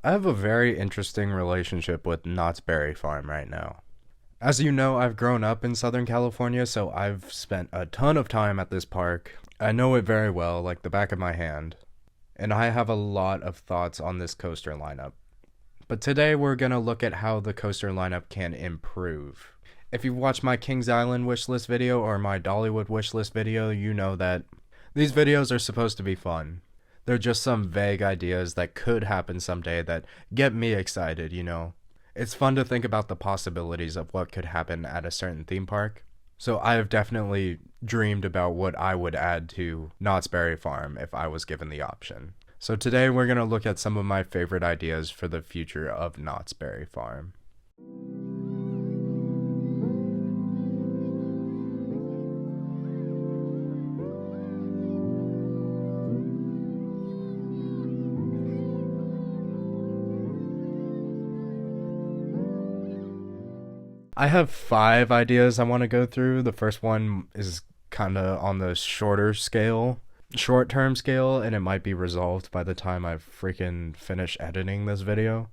I have a very interesting relationship with Knott's Berry Farm right now. As you know, I've grown up in Southern California, so I've spent a ton of time at this park. I know it very well, like the back of my hand. And I have a lot of thoughts on this coaster lineup. But today we're going to look at how the coaster lineup can improve. If you've watched my Kings Island wishlist video or my Dollywood wishlist video, you know that these videos are supposed to be fun. They're just some vague ideas that could happen someday that get me excited, you know. It's fun to think about the possibilities of what could happen at a certain theme park. So I have definitely dreamed about what I would add to Knott's Berry Farm if I was given the option. So today we're going to look at some of my favorite ideas for the future of Knott's Berry Farm. I have 5 ideas I want to go through. The first one is kind of on the short-term scale, and it might be resolved by the time I freaking finish editing this video.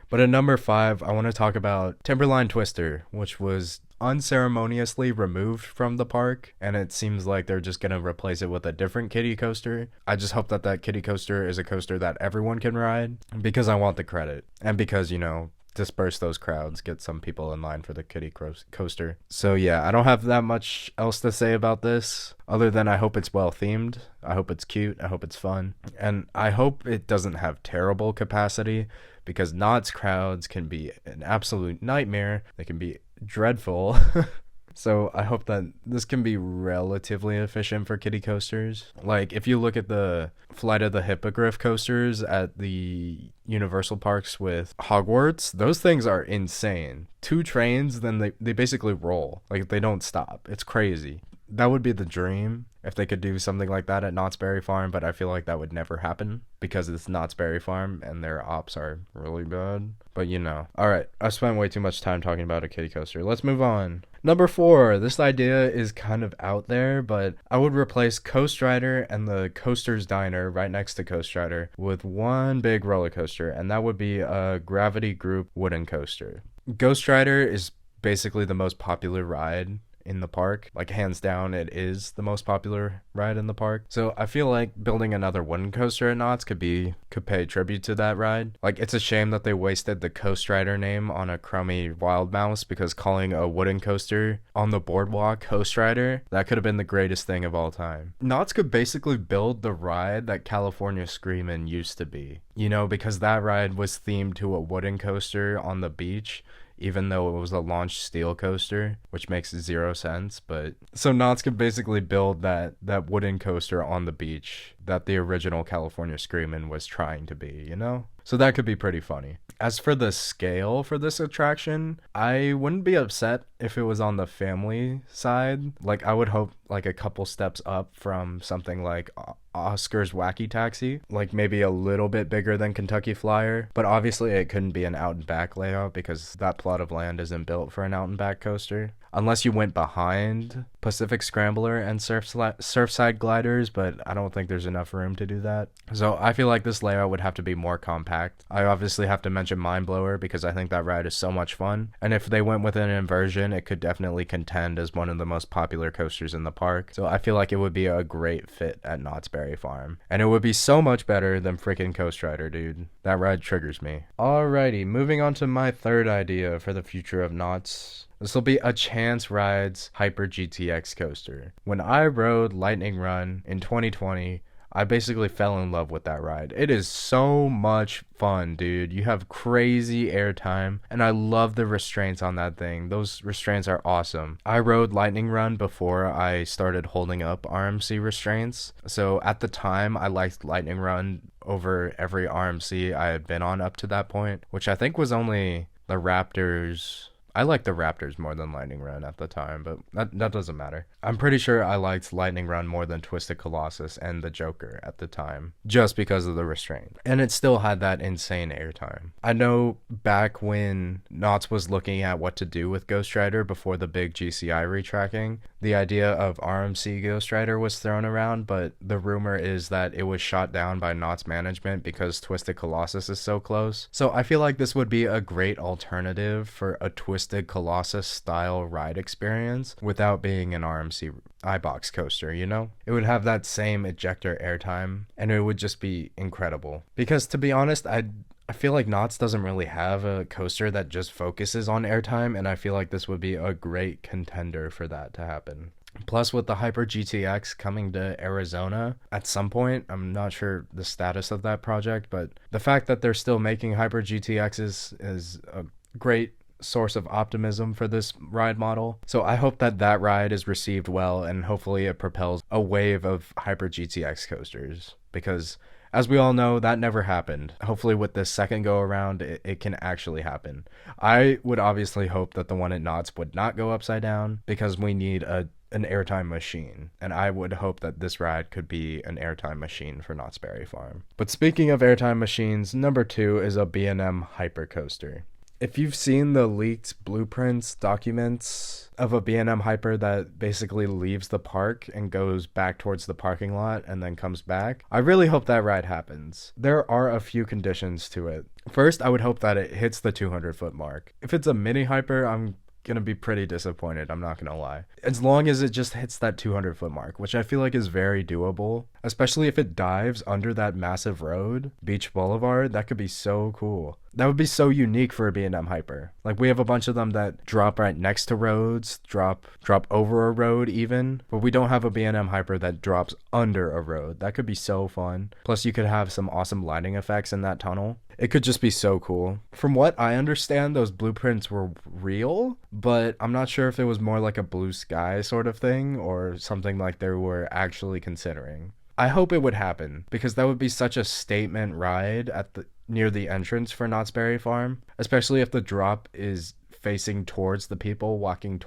But at number 5, I want to talk about Timberline Twister, which was unceremoniously removed from the park, and it seems like they're just going to replace it with a different kiddie coaster. I just hope that kiddie coaster is a coaster that everyone can ride, because I want the credit, and because, you know, disperse those crowds, get some people in line for the kiddie coaster. So yeah, I don't have that much else to say about this other than I hope it's well themed. I hope it's cute. I hope it's fun. And I hope it doesn't have terrible capacity, because Knott's crowds can be an absolute nightmare. They can be dreadful. So I hope that this can be relatively efficient for kiddie coasters. Like, if you look at the Flight of the Hippogriff coasters at the Universal Parks with Hogwarts, those things are insane. 2 trains, then they basically roll. Like, they don't stop. It's crazy. That would be the dream if they could do something like that at Knott's Berry Farm, but I feel like that would never happen because it's Knott's Berry Farm and their ops are really bad. But you know. Alright, I spent way too much time talking about a kiddie coaster. Let's move on. Number 4, this idea is kind of out there, but I would replace Coast Rider and the Coaster's Diner right next to Coast Rider with one big roller coaster, and that would be a Gravity Group wooden coaster. Ghost Rider is basically the most popular ride in the park. Like, hands down, it is the most popular ride in the park. So I feel like building another wooden coaster at Knott's could pay tribute to that ride. Like, it's a shame that they wasted the Coast Rider name on a crummy Wild Mouse, because calling a wooden coaster on the boardwalk Coast Rider, that could have been the greatest thing of all time. Knott's could basically build the ride that California Screamin' used to be. You know, because that ride was themed to a wooden coaster on the beach, even though it was a launched steel coaster, which makes 0 sense. But so Knott's could basically build that wooden coaster on the beach that the original California Screamin' was trying to be, you know? So that could be pretty funny. As for the scale for this attraction, I wouldn't be upset if it was on the family side. Like, I would hope like a couple steps up from something like Oscar's Wacky Taxi, like maybe a little bit bigger than Kentucky Flyer, but obviously it couldn't be an out and back layout because that plot of land isn't built for an out and back coaster. Unless you went behind Pacific Scrambler and Surfside Gliders, but I don't think there's enough room to do that. So I feel like this layout would have to be more compact. I obviously have to mention Mindblower because I think that ride is so much fun. And if they went with an inversion, it could definitely contend as one of the most popular coasters in the park. So I feel like it would be a great fit at Knott's Berry Farm. And it would be so much better than freaking Coast Rider, dude. That ride triggers me. Alrighty, moving on to my third idea for the future of Knott's. This will be a Chance Rides Hyper GTX coaster. When I rode Lightning Run in 2020, I basically fell in love with that ride. It is so much fun, dude. You have crazy airtime, and I love the restraints on that thing. Those restraints are awesome. I rode Lightning Run before I started holding up RMC restraints. So at the time, I liked Lightning Run over every RMC I had been on up to that point, which I think was only the Raptors I liked the Raptors more than Lightning Run at the time, but that doesn't matter. I'm pretty sure I liked Lightning Run more than Twisted Colossus and the Joker at the time, just because of the restraint. And it still had that insane airtime. I know back when Knott was looking at what to do with Ghost Rider before the big GCI retracking, the idea of RMC Ghost Rider was thrown around, but the rumor is that it was shot down by Knott's management because Twisted Colossus is so close. So I feel like this would be a great alternative for a Twisted Colossus style ride experience without being an RMC iBox coaster, you know? It would have that same ejector airtime, and it would just be incredible. Because to be honest, I feel like Knott's doesn't really have a coaster that just focuses on airtime, and I feel like this would be a great contender for that to happen. Plus, with the Hyper GTX coming to Arizona at some point, I'm not sure the status of that project, but the fact that they're still making Hyper GTXs is a great source of optimism for this ride model. So I hope that that ride is received well, and hopefully it propels a wave of Hyper GTX coasters, because as we all know, that never happened. Hopefully with this second go around, it can actually happen. I would obviously hope that the one at Knott's would not go upside down, because we need an airtime machine, and I would hope that this ride could be an airtime machine for Knott's Berry Farm. But speaking of airtime machines, number 2 is a B&M Hypercoaster. If you've seen the leaked blueprints, documents of a B&M Hyper that basically leaves the park and goes back towards the parking lot and then comes back, I really hope that ride happens. There are a few conditions to it. First, I would hope that it hits the 200-foot mark. If it's a mini Hyper, I'm gonna be pretty disappointed, I'm not gonna lie. As long as it just hits that 200-foot mark, which I feel like is very doable, especially if it dives under that massive road, Beach Boulevard. That could be so cool. That would be so unique for a B&M Hyper. Like, we have a bunch of them that drop right next to roads, drop over a road even, but we don't have a B&M Hyper that drops under a road. That could be so fun. Plus, you could have some awesome lighting effects in that tunnel. It could just be so cool. From what I understand, those blueprints were real, but I'm not sure if it was more like a blue sky sort of thing or something like they were actually considering. I hope it would happen, because that would be such a statement ride near the entrance for Knott's Berry Farm, especially if the drop is facing towards the people walking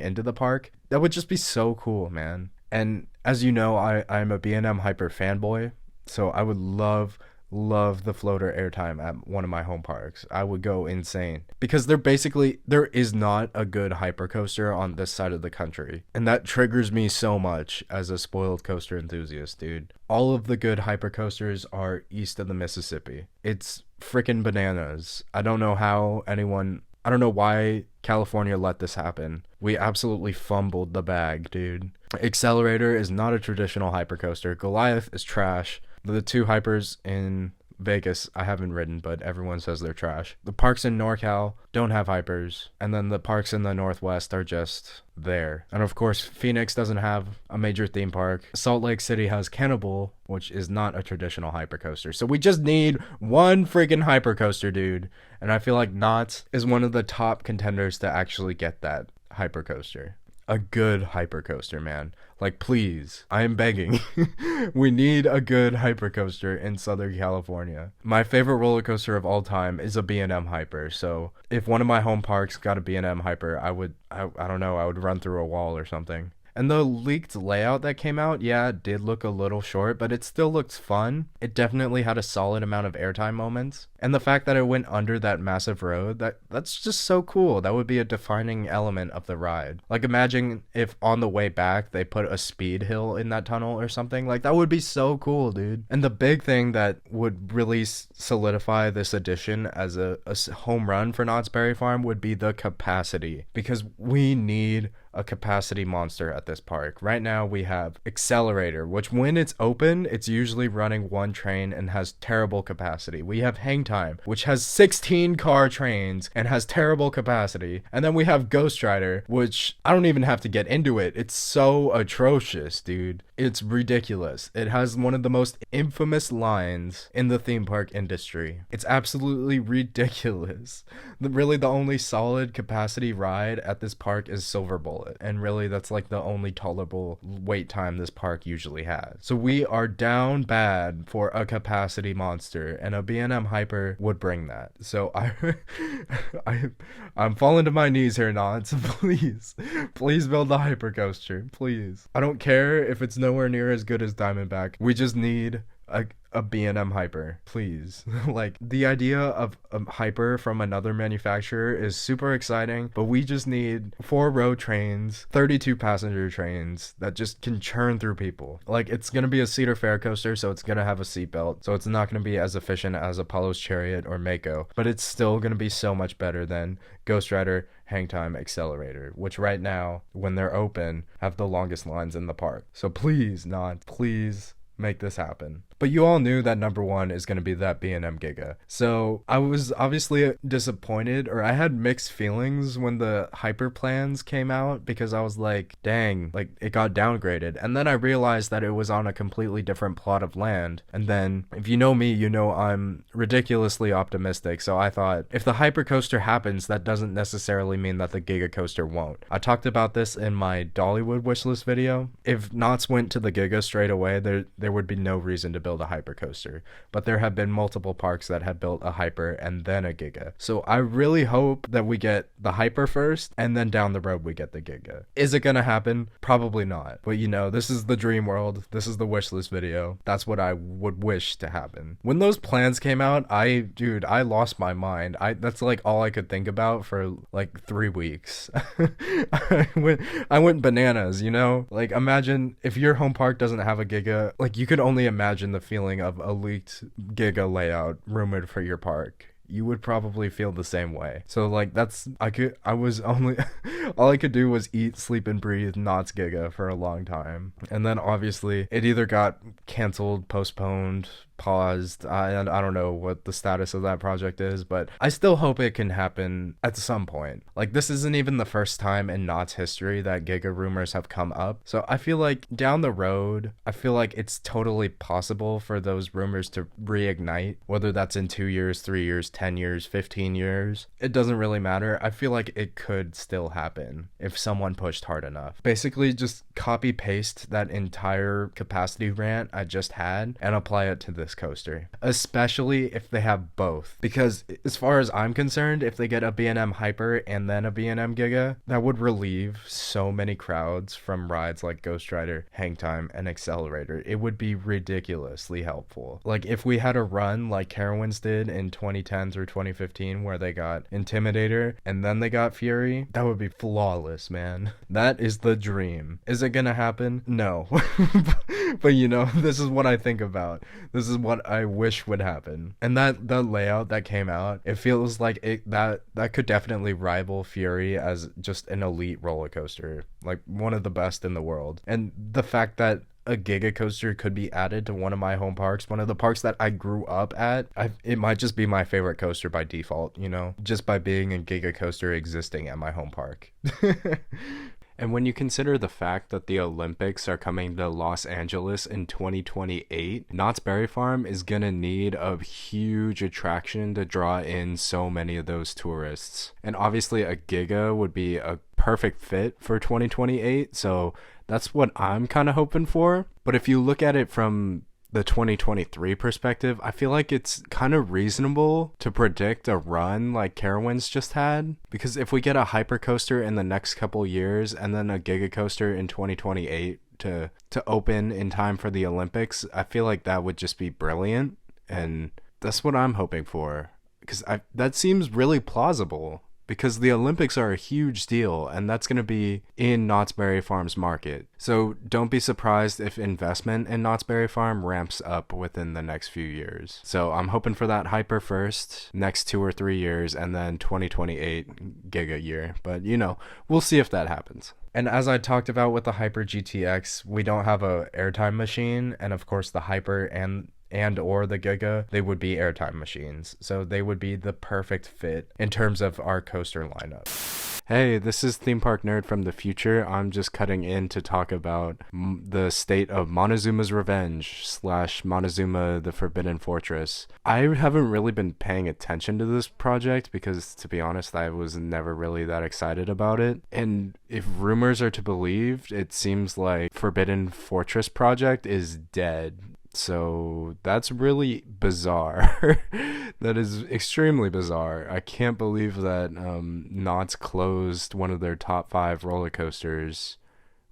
into the park. That would just be so cool, man. And as you know, I'm a B&M Hyper fanboy, so I would love the floater airtime at one of my home parks. I would go insane, because there is not a good hypercoaster on this side of the country, and that triggers me so much as a spoiled coaster enthusiast, dude. All of the good hypercoasters are east of the Mississippi. It's freaking bananas. I don't know why California let this happen. We absolutely fumbled the bag, dude. Accelerator is not a traditional hypercoaster. Goliath is trash. The 2 hypers in Vegas I haven't ridden, but everyone says they're trash. The parks in NorCal don't have hypers, and then the parks in the Northwest are just there. And of course, Phoenix doesn't have a major theme park. Salt Lake City has Canobie, which is not a traditional hypercoaster. So we just need one freaking hypercoaster, dude. And I feel like Knott is one of the top contenders to actually get that hypercoaster. A good hypercoaster, man. Like, please, I am begging. We need a good hypercoaster in Southern California. My favorite roller coaster of all time is a B&M Hyper. So if one of my home parks got a B&M Hyper, I don't know, I would run through a wall or something. And the leaked layout that came out, yeah, it did look a little short, but it still looks fun. It definitely had a solid amount of airtime moments. And the fact that it went under that massive road, that's just so cool. That would be a defining element of the ride. Like, imagine if on the way back they put a speed hill in that tunnel or something. Like, that would be so cool, dude. And the big thing that would really solidify this addition as a home run for Knott's Berry Farm would be the capacity. Because we need a capacity monster at this park. Right now we have Accelerator, which when it's open, it's usually running one train and has terrible capacity. We have Hang Time, which has 16 car trains and has terrible capacity. And then we have Ghost Rider, which I don't even have to get into it. It's so atrocious, dude. It's ridiculous. It has one of the most infamous lines in the theme park industry. It's absolutely ridiculous. Really, the only solid capacity ride at this park is Silver Bullet. it. And really, that's like the only tolerable wait time this park usually has. So we are down bad for a capacity monster, and a B&M Hyper would bring that. So I'm falling to my knees here, Knott. Please build the hyper coaster, please. I don't care if it's nowhere near as good as Diamondback. We just need a B&M Hyper, please. Like, the idea of a Hyper from another manufacturer is super exciting, but we just need 4-row trains, 32 passenger trains that just can churn through people. Like, it's gonna be a Cedar Fair coaster, so it's gonna have a seatbelt, so it's not gonna be as efficient as Apollo's Chariot or Mako, but it's still gonna be so much better than Ghost Rider, Hangtime, Accelerator, which right now, when they're open, have the longest lines in the park. So please, Knott, please make this happen. But you all knew that number one is going to be that B&M Giga. So I was obviously disappointed, or I had mixed feelings when the hyper plans came out, because I was like, dang, like it got downgraded. And then I realized that it was on a completely different plot of land. And then if you know me, you know I'm ridiculously optimistic. So I thought, if the hyper coaster happens, that doesn't necessarily mean that the Giga coaster won't. I talked about this in my Dollywood wishlist video. If Knotts went to the Giga straight away, there would be no reason to build a hyper coaster, but there have been multiple parks that have built a hyper and then a Giga. So I really hope that we get the hyper first, and then down the road we get the Giga. Is it gonna happen? Probably not, but you know, this is the dream world, this is the wish list video. That's what I would wish to happen. When those plans came out, I lost my mind. That's like all I could think about for like 3 weeks. I went bananas, you know? Like, imagine if your home park doesn't have a Giga. Like, you could only imagine the feeling of a leaked Giga layout rumored for your park. You would probably feel the same way. So like, all I could do was eat, sleep, and breathe Knott's Giga for a long time. And then obviously it either got canceled, postponed, paused. I don't know what the status of that project is, but I still hope it can happen at some point. Like, this isn't even the first time in Knott's history that Giga rumors have come up. So I feel like down the road, I feel like it's totally possible for those rumors to reignite, whether that's in 2 years, 3 years, 10 years, 15 years. It doesn't really matter. I feel like it could still happen if someone pushed hard enough. Basically, just copy paste that entire capacity rant I just had and apply it to this coaster, especially if they have both, because as far as I'm concerned, if they get a B&M Hyper and then a B&M Giga, that would relieve so many crowds from rides like Ghost Rider, Hangtime, and Accelerator. It would be ridiculously helpful. Like, if we had a run like Carowinds did in 2010 through 2015 where they got Intimidator and then they got Fury, that would be flawless, man. That is the dream. Is it gonna happen? No. But you know, this is what I think about. This is what I wish would happen. And the layout that came out, it feels like that could definitely rival Fury as just an elite roller coaster, like one of the best in the world. And the fact that a Giga coaster could be added to one of my home parks, one of the parks that I grew up at, it might just be my favorite coaster by default, you know, just by being a Giga coaster existing at my home park. And when you consider the fact that the Olympics are coming to Los Angeles in 2028, Knott's Berry Farm is gonna need a huge attraction to draw in so many of those tourists. And obviously a Giga would be a perfect fit for 2028, so that's what I'm kind of hoping for. But if you look at it from the 2023 perspective, I feel like it's kind of reasonable to predict a run like Carowinds just had, because if we get a hyper coaster in the next couple years and then a Giga coaster in 2028 to open in time for the Olympics, I feel like that would just be brilliant, and that's what I'm hoping for, because that seems really plausible. Because the Olympics are a huge deal, and that's going to be in Knott's Berry Farm's market. So don't be surprised if investment in Knott's Berry Farm ramps up within the next few years. So I'm hoping for that hyper first, next 2 or 3 years, and then 2028 Giga year. But, you know, we'll see if that happens. And as I talked about with the Hyper GTX, we don't have a airtime machine, and of course the Hyper and and or the Giga, they would be Airtime machines. So they would be the perfect fit in terms of our coaster lineup. Hey, this is Theme Park Nerd from the future. I'm just cutting in to talk about the state of Montezuma's Revenge / Montezuma the Forbidden Fortress. I haven't really been paying attention to this project because, to be honest, I was never really that excited about it. And if rumors are to be believed, it seems like Forbidden Fortress project is dead. So that's really bizarre. That is extremely bizarre. I can't believe that Knott's closed one of their top 5 roller coasters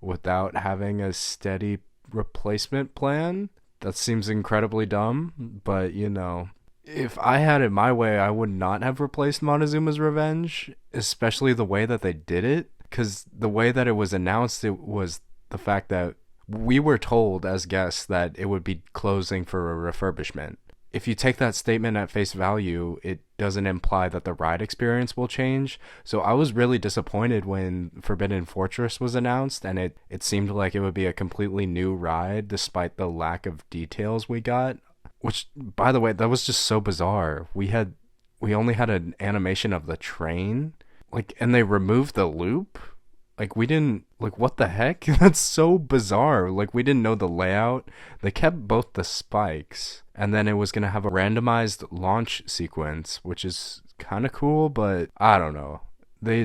without having a steady replacement plan. That seems incredibly dumb, but you know, if I had it my way, I would not have replaced Montezuma's Revenge, especially the way that they did it, because the way that it was announced, it was the fact that we were told as guests that it would be closing for a refurbishment. If you take that statement at face value, it doesn't imply that the ride experience will change. So I was really disappointed when Forbidden Fortress was announced, and it seemed like it would be a completely new ride despite the lack of details we got. Which, by the way, that was just so bizarre. We only had an animation of the train, and they removed the loop. We didn't, what the heck? That's so bizarre. We didn't know the layout. They kept both the spikes, and then it was going to have a randomized launch sequence, which is kind of cool, but I don't know. They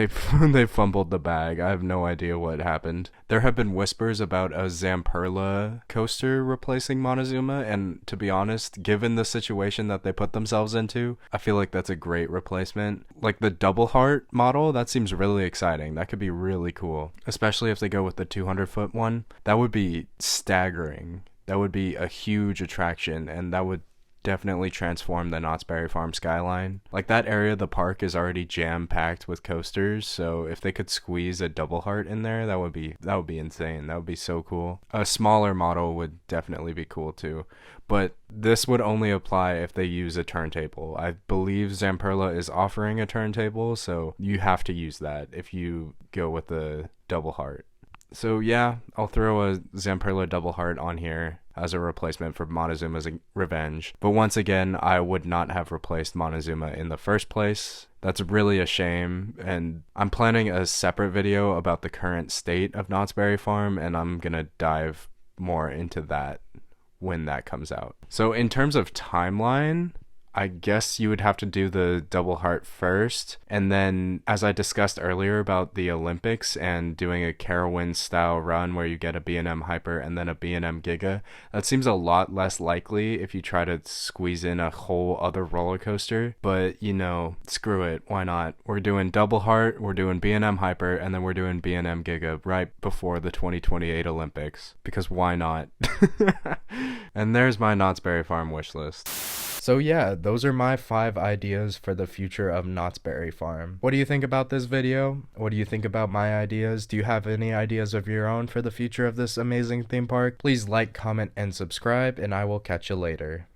fumbled the bag. I have no idea what happened. There have been whispers about a Zamperla coaster replacing Montezuma, and to be honest, given the situation that they put themselves into, I feel like that's a great replacement. The double heart model, that seems really exciting. That could be really cool, especially if they go with the 200-foot one. That would be staggering. That would be a huge attraction, and that would definitely transform the Knott's Berry Farm skyline. That area of the park is already jam-packed with coasters, so if they could squeeze a double heart in there, that would be insane. That would be so cool. A smaller model would definitely be cool too, but this would only apply if they use a turntable. I believe Zamperla is offering a turntable, so you have to use that if you go with the double heart. So yeah, I'll throw a Zamperla double heart on here as a replacement for Montezuma's Revenge. But once again, I would not have replaced Montezuma in the first place. That's really a shame, and I'm planning a separate video about the current state of Knott's Berry Farm, and I'm gonna dive more into that when that comes out. So in terms of timeline, I guess you would have to do the double heart first, and then, as I discussed earlier about the Olympics and doing a Carowinds style run where you get a B&M Hyper and then a B&M Giga, that seems a lot less likely if you try to squeeze in a whole other roller coaster. But screw it, why not? We're doing double heart, we're doing B&M Hyper, and then we're doing B&M Giga right before the 2028 Olympics, because why not? And there's my Knott's Berry Farm wish list. So yeah, those are my 5 ideas for the future of Knott's Berry Farm. What do you think about this video? What do you think about my ideas? Do you have any ideas of your own for the future of this amazing theme park? Please like, comment, and subscribe, and I will catch you later.